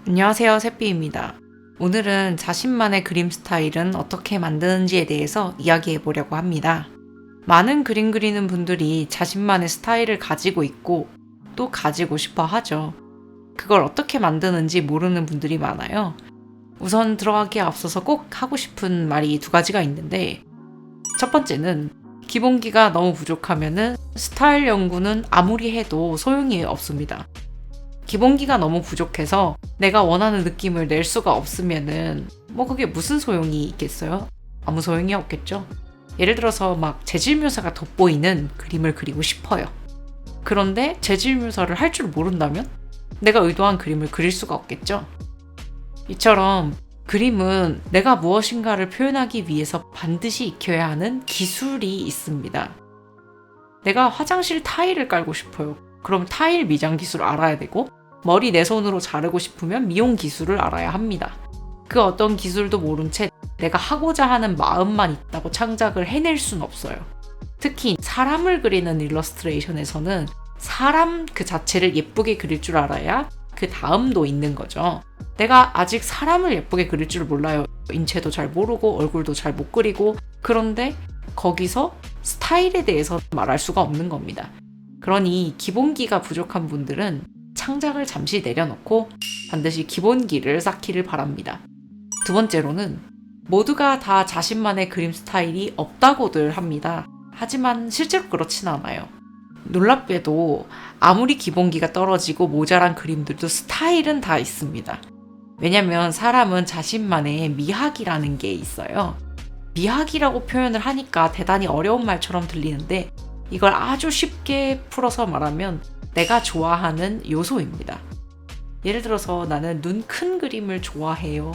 안녕하세요, 새삐입니다. 오늘은 자신만의 그림 스타일은 어떻게 만드는지에 대해서 이야기해 보려고 합니다. 많은 그림 그리는 분들이 자신만의 스타일을 가지고 있고 또 가지고 싶어 하죠. 그걸 어떻게 만드는지 모르는 분들이 많아요. 우선 들어가기에 앞서서 꼭 하고 싶은 말이 두 가지가 있는데, 첫 번째는 기본기가 너무 부족하면은 스타일 연구는 아무리 해도 소용이 없습니다. 기본기가 너무 부족해서 내가 원하는 느낌을 낼 수가 없으면은 그게 무슨 소용이 있겠어요? 아무 소용이 없겠죠? 예를 들어서 막 재질 묘사가 돋보이는 그림을 그리고 싶어요. 그런데 재질 묘사를 할 줄 모른다면 내가 의도한 그림을 그릴 수가 없겠죠? 이처럼 그림은 내가 무엇인가를 표현하기 위해서 반드시 익혀야 하는 기술이 있습니다. 내가 화장실 타일을 깔고 싶어요. 그럼 타일 미장 기술을 알아야 되고, 머리 내 손으로 자르고 싶으면 미용 기술을 알아야 합니다. 그 어떤 기술도 모른 채 내가 하고자 하는 마음만 있다고 창작을 해낼 순 없어요. 특히 사람을 그리는 일러스트레이션에서는 사람 그 자체를 예쁘게 그릴 줄 알아야 그 다음도 있는 거죠. 내가 아직 사람을 예쁘게 그릴 줄 몰라요. 인체도 잘 모르고 얼굴도 잘 못 그리고, 그런데 거기서 스타일에 대해서 말할 수가 없는 겁니다. 그러니 기본기가 부족한 분들은 창작을 잠시 내려놓고 반드시 기본기를 쌓기를 바랍니다. 두 번째로는 모두가 다 자신만의 그림 스타일이 없다고들 합니다. 하지만 실제로 그렇진 않아요. 놀랍게도 아무리 기본기가 떨어지고 모자란 그림들도 스타일은 다 있습니다. 왜냐면 사람은 자신만의 미학이라는 게 있어요. 미학이라고 표현을 하니까 대단히 어려운 말처럼 들리는데, 이걸 아주 쉽게 풀어서 말하면 내가 좋아하는 요소입니다. 예를 들어서 나는 눈 큰 그림을 좋아해요.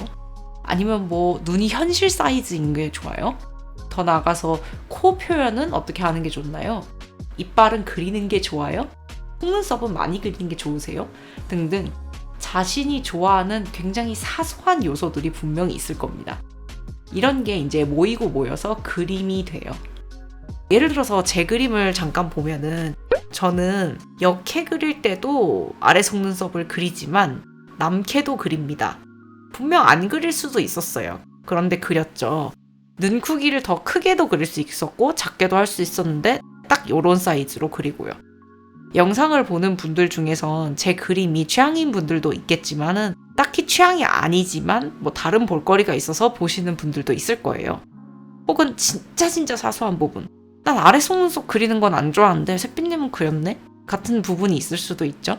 아니면 눈이 현실 사이즈인 게 좋아요? 더 나아가서 코 표현은 어떻게 하는 게 좋나요? 이빨은 그리는 게 좋아요? 속눈썹은 많이 그리는 게 좋으세요? 등등 자신이 좋아하는 굉장히 사소한 요소들이 분명히 있을 겁니다. 이런 게 이제 모이고 모여서 그림이 돼요. 예를 들어서 제 그림을 잠깐 보면은, 저는 역캐 그릴 때도 아래 속눈썹을 그리지만 남캐도 그립니다. 분명 안 그릴 수도 있었어요. 그런데 그렸죠. 눈 크기를 더 크게도 그릴 수 있었고 작게도 할 수 있었는데 딱 요런 사이즈로 그리고요. 영상을 보는 분들 중에선 제 그림이 취향인 분들도 있겠지만은, 딱히 취향이 아니지만 다른 볼거리가 있어서 보시는 분들도 있을 거예요. 혹은 진짜 사소한 부분, 난 아래 속눈썹 그리는 건 안 좋아하는데 새빛님은 그렸네? 같은 부분이 있을 수도 있죠.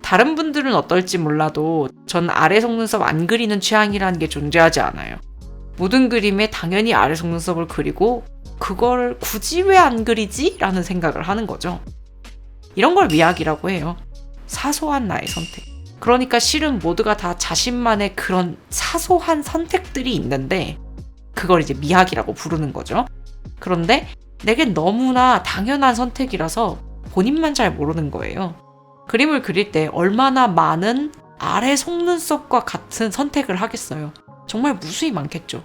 다른 분들은 어떨지 몰라도 전 아래 속눈썹 안 그리는 취향이라는 게 존재하지 않아요. 모든 그림에 당연히 아래 속눈썹을 그리고 그걸 굳이 왜 안 그리지? 라는 생각을 하는 거죠. 이런 걸 미학이라고 해요. 사소한 나의 선택. 그러니까 실은 모두가 다 자신만의 그런 사소한 선택들이 있는데 그걸 이제 미학이라고 부르는 거죠. 그런데 내겐 너무나 당연한 선택이라서 본인만 잘 모르는 거예요. 그림을 그릴 때 얼마나 많은 아래 속눈썹과 같은 선택을 하겠어요. 정말 무수히 많겠죠.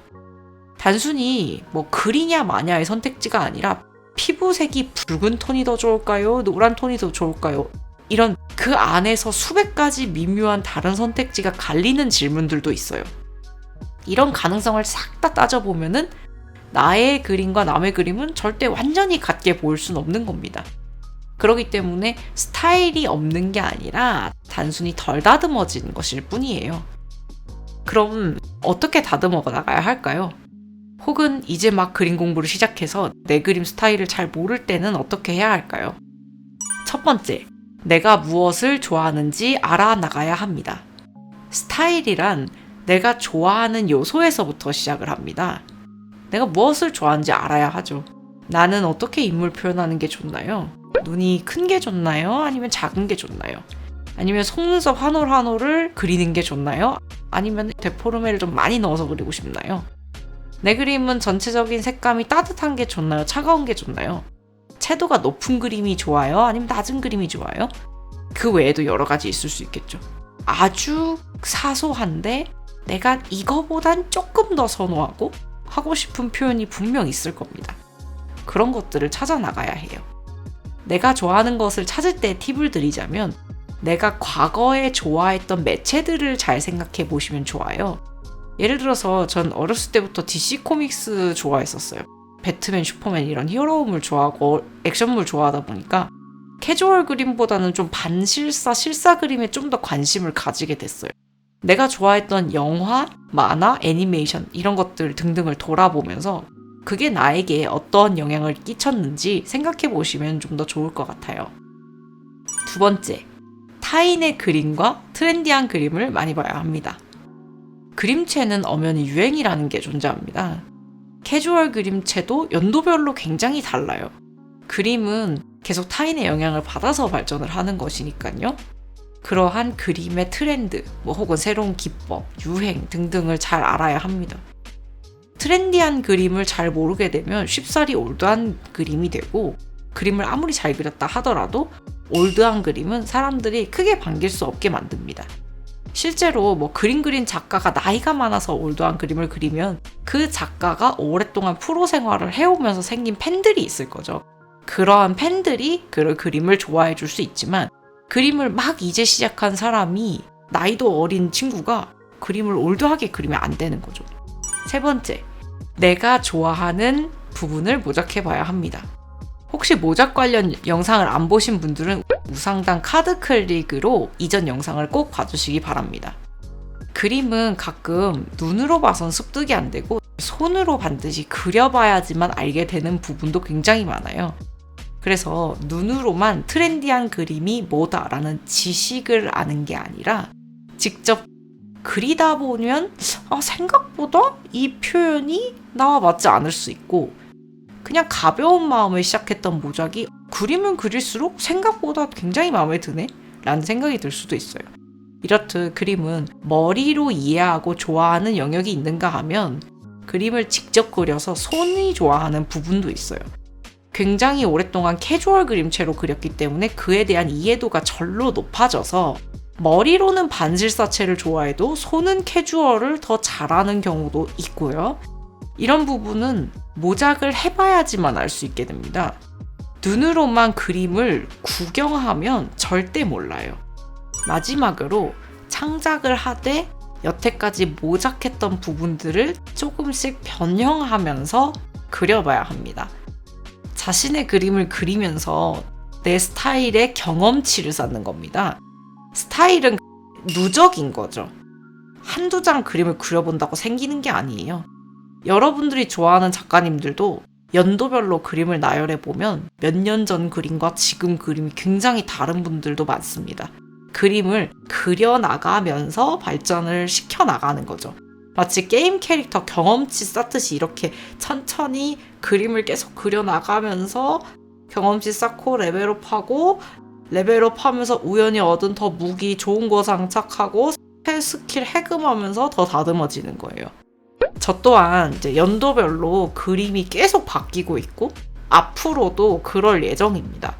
단순히 그리냐 마냐의 선택지가 아니라 피부색이 붉은 톤이 더 좋을까요? 노란 톤이 더 좋을까요? 이런 그 안에서 수백 가지 미묘한 다른 선택지가 갈리는 질문들도 있어요. 이런 가능성을 싹 다 따져보면은 나의 그림과 남의 그림은 절대 완전히 같게 보일 수는 없는 겁니다. 그렇기 때문에 스타일이 없는 게 아니라 단순히 덜 다듬어진 것일 뿐이에요. 그럼 어떻게 다듬어 나가야 할까요? 혹은 이제 막 그림 공부를 시작해서 내 그림 스타일을 잘 모를 때는 어떻게 해야 할까요? 첫 번째, 내가 무엇을 좋아하는지 알아나가야 합니다. 스타일이란 내가 좋아하는 요소에서부터 시작을 합니다. 내가 무엇을 좋아하는지 알아야 하죠. 나는 어떻게 인물 표현하는 게 좋나요? 눈이 큰 게 좋나요? 아니면 작은 게 좋나요? 아니면 속눈썹 한 올 한 올을 그리는 게 좋나요? 아니면 데포르메를 좀 많이 넣어서 그리고 싶나요? 내 그림은 전체적인 색감이 따뜻한 게 좋나요? 차가운 게 좋나요? 채도가 높은 그림이 좋아요? 아니면 낮은 그림이 좋아요? 그 외에도 여러 가지 있을 수 있겠죠. 아주 사소한데 내가 이거보단 조금 더 선호하고 하고 싶은 표현이 분명 있을 겁니다. 그런 것들을 찾아 나가야 해요. 내가 좋아하는 것을 찾을 때 팁을 드리자면, 내가 과거에 좋아했던 매체들을 잘 생각해 보시면 좋아요. 예를 들어서 전 어렸을 때부터 DC 코믹스 좋아했었어요. 배트맨, 슈퍼맨 이런 히어로물 좋아하고 액션물 좋아하다 보니까 캐주얼 그림보다는 좀 반실사, 실사 그림에 좀 더 관심을 가지게 됐어요. 내가 좋아했던 영화, 만화, 애니메이션 이런 것들 등등을 돌아보면서 그게 나에게 어떤 영향을 끼쳤는지 생각해 보시면 좀 더 좋을 것 같아요. 두 번째, 타인의 그림과 트렌디한 그림을 많이 봐야 합니다. 그림체는 엄연히 유행이라는 게 존재합니다. 캐주얼 그림체도 연도별로 굉장히 달라요. 그림은 계속 타인의 영향을 받아서 발전을 하는 것이니까요. 그러한 그림의 트렌드, 혹은 새로운 기법, 유행 등등을 잘 알아야 합니다. 트렌디한 그림을 잘 모르게 되면 쉽사리 올드한 그림이 되고, 그림을 아무리 잘 그렸다 하더라도 올드한 그림은 사람들이 크게 반길 수 없게 만듭니다. 실제로 그림 그린 작가가 나이가 많아서 올드한 그림을 그리면 그 작가가 오랫동안 프로 생활을 해오면서 생긴 팬들이 있을 거죠. 그러한 팬들이 그 그림을 좋아해 줄 수 있지만, 그림을 막 이제 시작한 사람이, 나이도 어린 친구가 그림을 올드하게 그리면 안 되는 거죠. 세 번째, 내가 좋아하는 부분을 모작해 봐야 합니다. 혹시 모작 관련 영상을 안 보신 분들은 우상단 카드 클릭으로 이전 영상을 꼭 봐주시기 바랍니다. 그림은 가끔 눈으로 봐선 습득이 안 되고 손으로 반드시 그려봐야지만 알게 되는 부분도 굉장히 많아요. 그래서 눈으로만 트렌디한 그림이 뭐다라는 지식을 아는 게 아니라 직접 그리다 보면 생각보다 이 표현이 나와 맞지 않을 수 있고, 그냥 가벼운 마음에 시작했던 모작이 그림은 그릴수록 생각보다 굉장히 마음에 드네? 라는 생각이 들 수도 있어요. 이렇듯 그림은 머리로 이해하고 좋아하는 영역이 있는가 하면 그림을 직접 그려서 손이 좋아하는 부분도 있어요. 굉장히 오랫동안 캐주얼 그림체로 그렸기 때문에 그에 대한 이해도가 절로 높아져서 머리로는 반실사체를 좋아해도 손은 캐주얼을 더 잘하는 경우도 있고요. 이런 부분은 모작을 해봐야지만 알 수 있게 됩니다. 눈으로만 그림을 구경하면 절대 몰라요. 마지막으로 창작을 하되 여태까지 모작했던 부분들을 조금씩 변형하면서 그려봐야 합니다. 자신의 그림을 그리면서 내 스타일의 경험치를 쌓는 겁니다. 스타일은 누적인 거죠. 한두 장 그림을 그려본다고 생기는 게 아니에요. 여러분들이 좋아하는 작가님들도 연도별로 그림을 나열해보면 몇 년 전 그림과 지금 그림이 굉장히 다른 분들도 많습니다. 그림을 그려나가면서 발전을 시켜나가는 거죠. 마치 게임 캐릭터 경험치 쌓듯이 이렇게 천천히 그림을 계속 그려나가면서 경험치 쌓고 레벨업하고, 레벨업하면서 우연히 얻은 더 무기 좋은 거 장착하고 새 스킬 해금하면서 더 다듬어지는 거예요. 저 또한 이제 연도별로 그림이 계속 바뀌고 있고 앞으로도 그럴 예정입니다.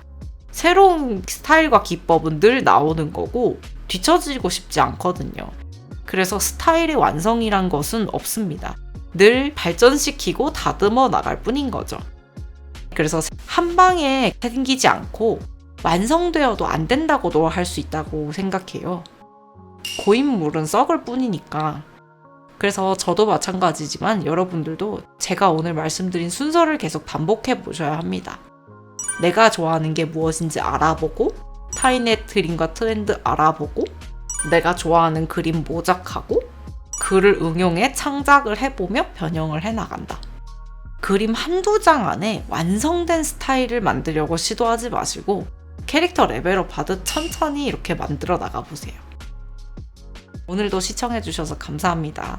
새로운 스타일과 기법은 늘 나오는 거고 뒤처지고 싶지 않거든요. 그래서 스타일의 완성이란 것은 없습니다. 늘 발전시키고 다듬어 나갈 뿐인 거죠. 그래서 한 방에 생기지 않고 완성되어도 안 된다고도 할 수 있다고 생각해요. 고인물은 썩을 뿐이니까. 그래서 저도 마찬가지지만 여러분들도 제가 오늘 말씀드린 순서를 계속 반복해 보셔야 합니다. 내가 좋아하는 게 무엇인지 알아보고, 타인의 그림과 트렌드 알아보고, 내가 좋아하는 그림 모작하고, 그를 응용해 창작을 해보며 변형을 해나간다. 그림 한두 장 안에 완성된 스타일을 만들려고 시도하지 마시고 캐릭터 레벨업 하듯 천천히 이렇게 만들어 나가보세요. 오늘도 시청해주셔서 감사합니다.